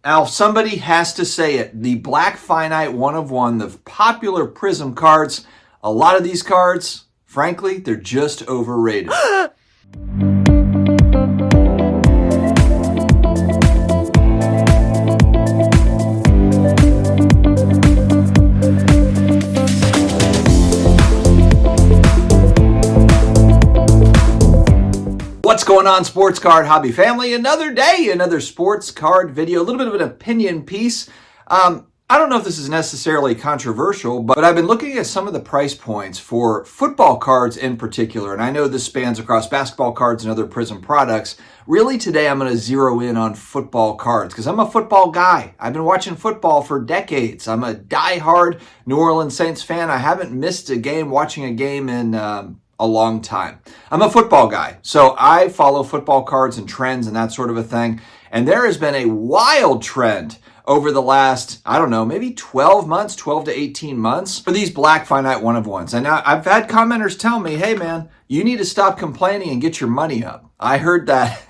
Alf, somebody has to say it. The Black Finite 1 of 1, the popular Prizm cards, a lot of these cards, frankly, they're just overrated. What's going on, sports card hobby family? Another day, another sports card video, a little bit of an opinion piece. I don't know if this is necessarily controversial, but I've been looking at some of the price points for football cards in particular, and I know this spans across basketball cards and other Prizm products. Really today I'm going to zero in on football cards because I'm a football guy. I've been watching football for decades. I'm a diehard New Orleans Saints fan. I haven't missed a game, watching a game in a long time. I'm a football guy, so I follow football cards and trends and that sort of a thing. And there has been a wild trend over the last, I don't know, maybe 12 months, 12 to 18 months for these Black Finite 1 of 1s. And now I've had commenters tell me, hey man, you need to stop complaining and get your money up. I heard that.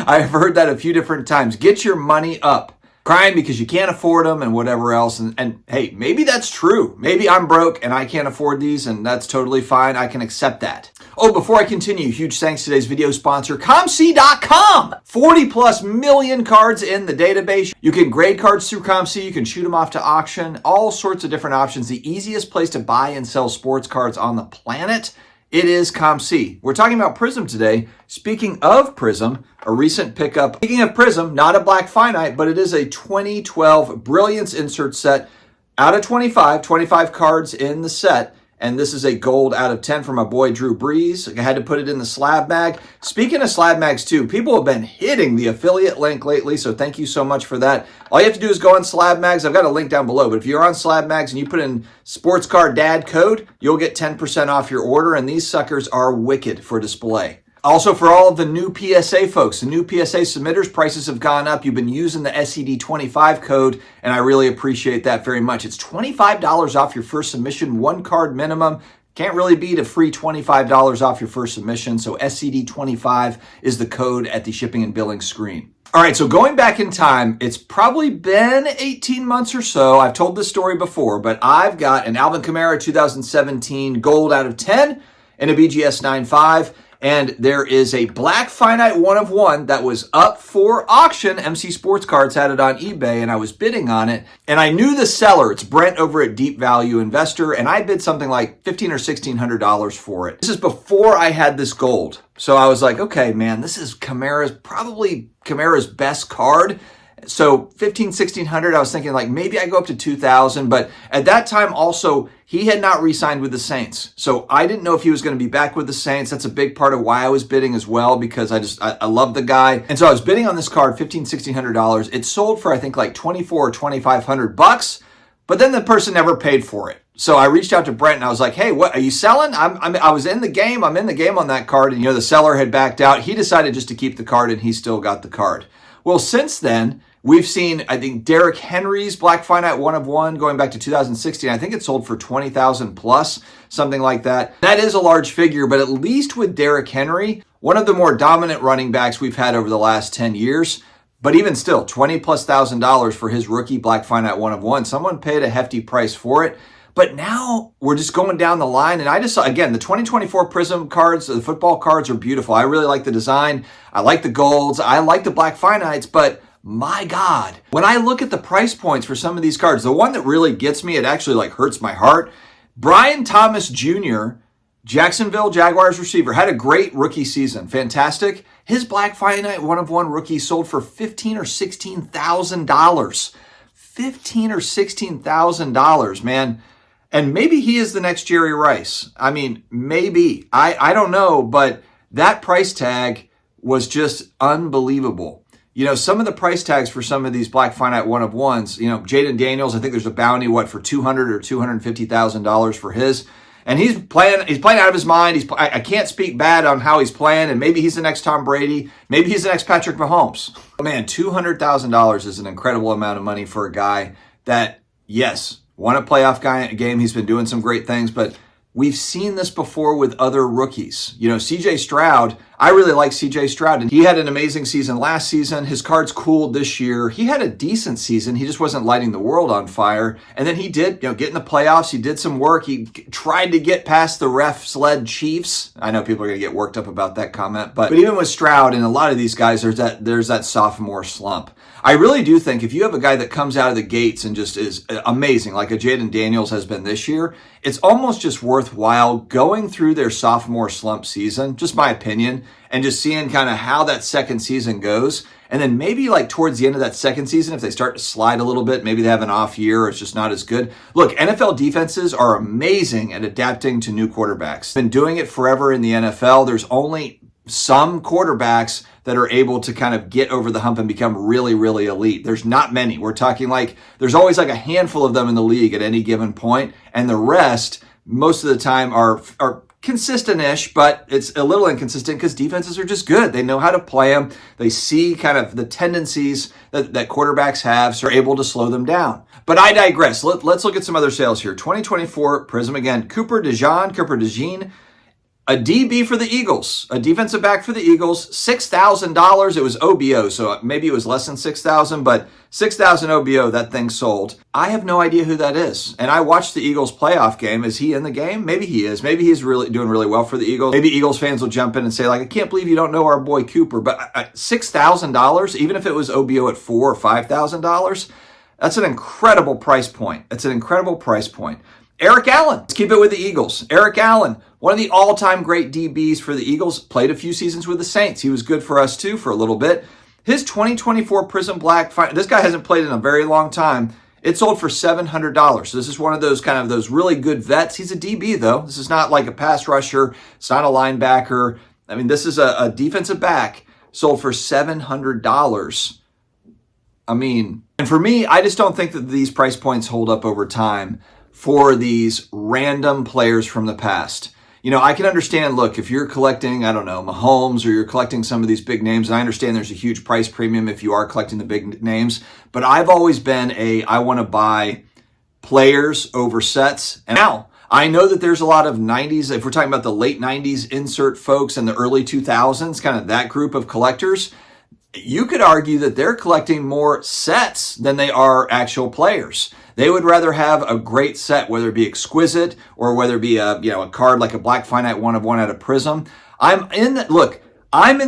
I've heard that a few different times. Get your money up. Crying because you can't afford them and whatever else. And hey, maybe that's true. Maybe I'm broke and I can't afford these, and that's totally fine. I can accept that. Oh, before I continue, huge thanks to today's video sponsor, COMC.com. 40 plus million cards in the database. You can grade cards through COMC. You can shoot them off to auction. All sorts of different options. The easiest place to buy and sell sports cards on the planet. It is COMC. We're talking about Prizm today. Speaking of Prizm, a recent pickup. Speaking of Prizm, not a Black Finite, but it is a 2012 Brilliance insert set out of 25 cards in the set. And this is a gold out of 10 for my boy Drew Brees. I had to put it in the SlabMag. Speaking of SlabMags too, people have been hitting the affiliate link lately, so thank you so much for that. All you have to do is go on SlabMags. I've got a link down below, but if you're on SlabMags and you put in Sports Card Dad code, you'll get 10% off your order, and these suckers are wicked for display. Also, for all of the new PSA folks, the new PSA submitters, prices have gone up. You've been using the SCD25 code, and I really appreciate that very much. It's $25 off your first submission, 1 card minimum. Can't really beat a free $25 off your first submission, so SCD25 is the code at the shipping and billing screen. All right, so going back in time, it's probably been 18 months or so. I've told this story before, but I've got an Alvin Kamara 2017 gold out of 10 and a BGS 9.5. And there is a Black Finite 1 of 1 that was up for auction. MC Sports Cards had it on eBay, and I was bidding on it. And I knew the seller. It's Brent over at Deep Value Investor, and I bid something like $1,500 or $1,600 for it. This is before I had this gold. So I was like, okay, man, this is probably Kamara's best card. So $1,500, $1,600, I was thinking like maybe I go up to $2,000, but at that time also he had not re-signed with the Saints. So I didn't know if he was going to be back with the Saints. That's a big part of why I was bidding as well, because I love the guy. And so I was bidding on this card, $1,500, $1,600. It sold for I think like $2,400 or $2,500, but then the person never paid for it. So I reached out to Brent and I was like, hey, what are you selling? I was in the game. I'm in the game on that card. And the seller had backed out. He decided just to keep the card, and he still got the card. Well, since then, we've seen, I think, Derrick Henry's Black Finite 1 of 1 going back to 2016. I think it sold for $20,000 plus, something like that. That is a large figure, but at least with Derrick Henry, one of the more dominant running backs we've had over the last 10 years. But even still, $20,000 plus for his rookie Black Finite 1 of 1. Someone paid a hefty price for it. But now we're just going down the line, and I just saw, again, the 2024 Prizm cards, the football cards are beautiful. I really like the design. I like the golds. I like the Black Finites, but my God, when I look at the price points for some of these cards, the one that really gets me, it actually like hurts my heart. Brian Thomas Jr., Jacksonville Jaguars receiver, had a great rookie season. Fantastic. His Black Finite 1 of 1 rookie sold for $15,000 or $16,000. $15,000 or $16,000, man. And maybe he is the next Jerry Rice. I mean, maybe. I don't know, but that price tag was just unbelievable. Some of the price tags for some of these Black Finite 1 of 1s, Jaden Daniels, I think there's a bounty, for $200,000 or $250,000 for his. And he's playing out of his mind. I can't speak bad on how he's playing, and maybe he's the next Tom Brady. Maybe he's the next Patrick Mahomes. But man, $200,000 is an incredible amount of money for a guy that, yes, won a playoff game. He's been doing some great things, but we've seen this before with other rookies. CJ Stroud, I really like CJ Stroud, and he had an amazing season last season. His card's cooled this year. He had a decent season. He just wasn't lighting the world on fire. And then he did, get in the playoffs. He did some work. He tried to get past the refs-led Chiefs. I know people are going to get worked up about that comment, but even with Stroud and a lot of these guys, there's that sophomore slump. I really do think if you have a guy that comes out of the gates and just is amazing, like a Jaden Daniels has been this year, it's almost just worthwhile going through their sophomore slump season, just my opinion, and just seeing kind of how that second season goes. And then maybe like towards the end of that second season, if they start to slide a little bit, maybe they have an off year or it's just not as good. Look, NFL defenses are amazing at adapting to new quarterbacks. Been doing it forever in the NFL. There's only some quarterbacks that are able to kind of get over the hump and become really, really elite. There's not many. We're talking like there's always like a handful of them in the league at any given point, and the rest most of the time are consistent-ish, but it's a little inconsistent because defenses are just good. They know how to play them. They see kind of the tendencies that quarterbacks have, so they're able to slow them down. But I digress. Let's look at some other sales here. 2024 Prizm again. Cooper DeJean, a DB for the Eagles, a defensive back for the Eagles, $6,000. It was OBO, so maybe it was less than $6,000, but $6,000 OBO, that thing sold. I have no idea who that is. And I watched the Eagles playoff game. Is he in the game? Maybe he is. Maybe he's really doing really well for the Eagles. Maybe Eagles fans will jump in and say, like, I can't believe you don't know our boy Cooper. But $6,000, even if it was OBO at $4,000 or $5,000, that's an incredible price point. It's an incredible price point. Eric Allen, let's keep it with the Eagles. Eric Allen, one of the all-time great DBs for the Eagles, played a few seasons with the Saints. He was good for us too for a little bit. His 2024 Prizm Black, this guy hasn't played in a very long time. It sold for $700. So this is one of those kind of those really good vets. He's a DB though. This is not like a pass rusher. It's not a linebacker. I mean, this is a defensive back sold for $700. I mean, and for me, I just don't think that these price points hold up over time for these random players from the past. I can understand, look, if you're collecting, I don't know, Mahomes, or you're collecting some of these big names, and I understand there's a huge price premium if you are collecting the big names, but I've always been I want to buy players over sets. And now, I know that there's a lot of 90s, if we're talking about the late 90s insert folks and the early 2000s, kind of that group of collectors, you could argue that they're collecting more sets than they are actual players. They would rather have a great set, whether it be exquisite or whether it be a card like a Black Finite 1 of 1 out of Prizm. I'm in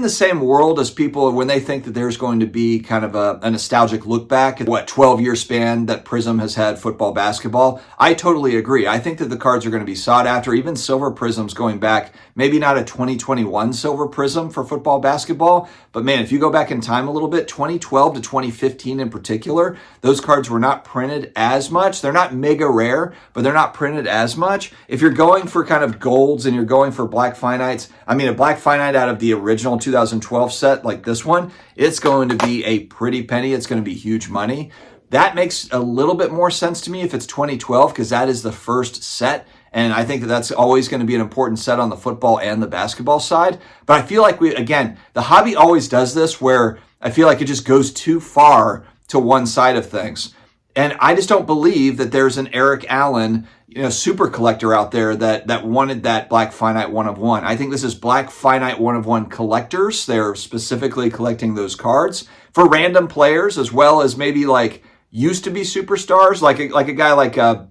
the same world as people when they think that there's going to be kind of a nostalgic look back at 12-year span that Prizm has had football, basketball. I totally agree. I think that the cards are going to be sought after. Even silver Prizms going back, maybe not a 2021 silver Prizm for football, basketball, but man, if you go back in time a little bit, 2012 to 2015 in particular, those cards were not printed as much. They're not mega rare, but they're not printed as much. If you're going for kind of golds and you're going for Black Finites, I mean, a Black Finite out of the original 2012 set like this one, it's going to be a pretty penny. It's going to be huge money. That makes a little bit more sense to me if it's 2012 because that is the first set. And I think that that's always going to be an important set on the football and the basketball side. But I feel like the hobby always does this where I feel like it just goes too far to one side of things. And I just don't believe that there's an Eric Allen, super collector out there that wanted that Black Finite 1 of 1. I think this is Black Finite 1 of 1 collectors. They're specifically collecting those cards for random players as well as maybe like used to be superstars, like a guy like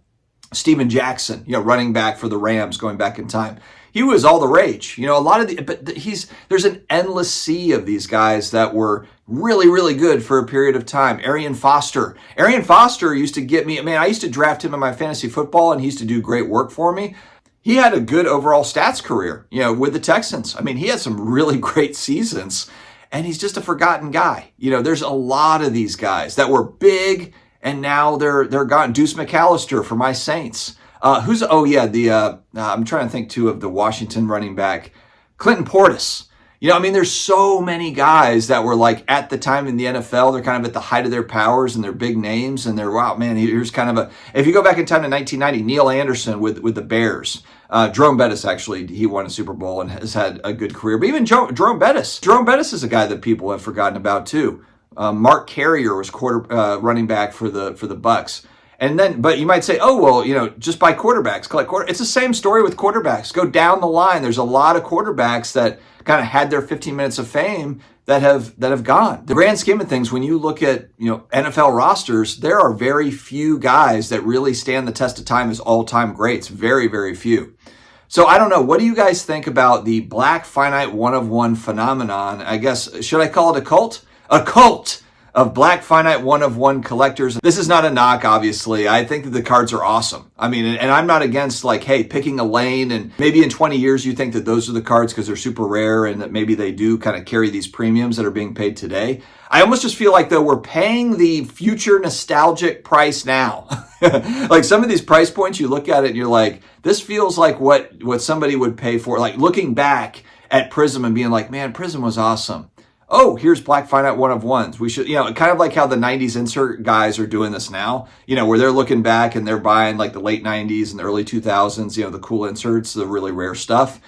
Steven Jackson, running back for the Rams going back in time. He was all the rage. A lot of there's an endless sea of these guys that were really, really good for a period of time. Arian Foster used to get me, I used to draft him in my fantasy football and he used to do great work for me. He had a good overall stats career, with the Texans. He had some really great seasons and he's just a forgotten guy. There's a lot of these guys that were big and now they're gone. Deuce McAllister for my Saints. I'm trying to think too of the Washington running back, Clinton Portis. There's so many guys that were like at the time in the NFL, they're kind of at the height of their powers and they're big names and here's kind of if you go back in time to 1990, Neil Anderson with the Bears. Jerome Bettis, actually, he won a Super Bowl and has had a good career. But even Jerome Bettis is a guy that people have forgotten about too. Mark Carrier was running back for the Bucks. And then, but you might say, oh, well, you know, just buy quarterbacks, collect quarterbacks. It's the same story with quarterbacks. Go down the line. There's a lot of quarterbacks that kind of had their 15 minutes of fame that have gone. The grand scheme of things, when you look at, you know, NFL rosters, there are very few guys that really stand the test of time as all-time greats. Very, very few. So I don't know. What do you guys think about the Black Finite 1/1 phenomenon? I guess, should I call it a cult? A cult of Black Finite 1/1 collectors. This is not a knock, obviously. I think that the cards are awesome. I mean, and I'm not against like, hey, picking a lane, and maybe in 20 years you think that those are the cards because they're super rare and that maybe they do kind of carry these premiums that are being paid today. I almost just feel like, though, we're paying the future nostalgic price now. Like some of these price points, you look at it and you're like, this feels like what somebody would pay for. Like looking back at Prizm and being like, man, Prizm was awesome. Oh, here's Black Finite 1/1s. We should, you know, kind of like how the 90s insert guys are doing this now, you know, where they're looking back and they're buying like the late 90s and the early 2000s, you know, the cool inserts, the really rare stuff.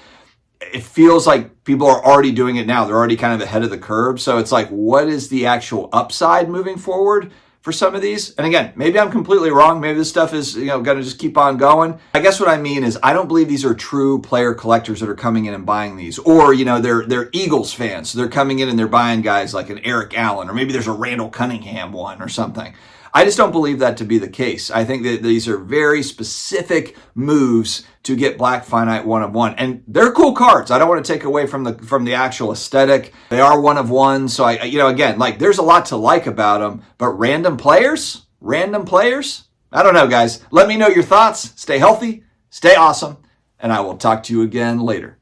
It feels like people are already doing it now. They're already kind of ahead of the curve. So it's like, what is the actual upside moving forward for some of these? And again, maybe I'm completely wrong. Maybe this stuff is, you know, going to just keep on going. I guess what I mean is I don't believe these are true player collectors that are coming in and buying these. Or, you know, they're Eagles fans. So they're coming in and they're buying guys like an Eric Allen, or maybe there's a Randall Cunningham one or something. I just don't believe that to be the case. I think that these are very specific moves to get Black Finite 1/1. And they're cool cards. I don't want to take away from the actual aesthetic. They are 1/1. So I, you know, again, like there's a lot to like about them, but random players, I don't know, guys. Let me know your thoughts. Stay healthy, stay awesome, and I will talk to you again later.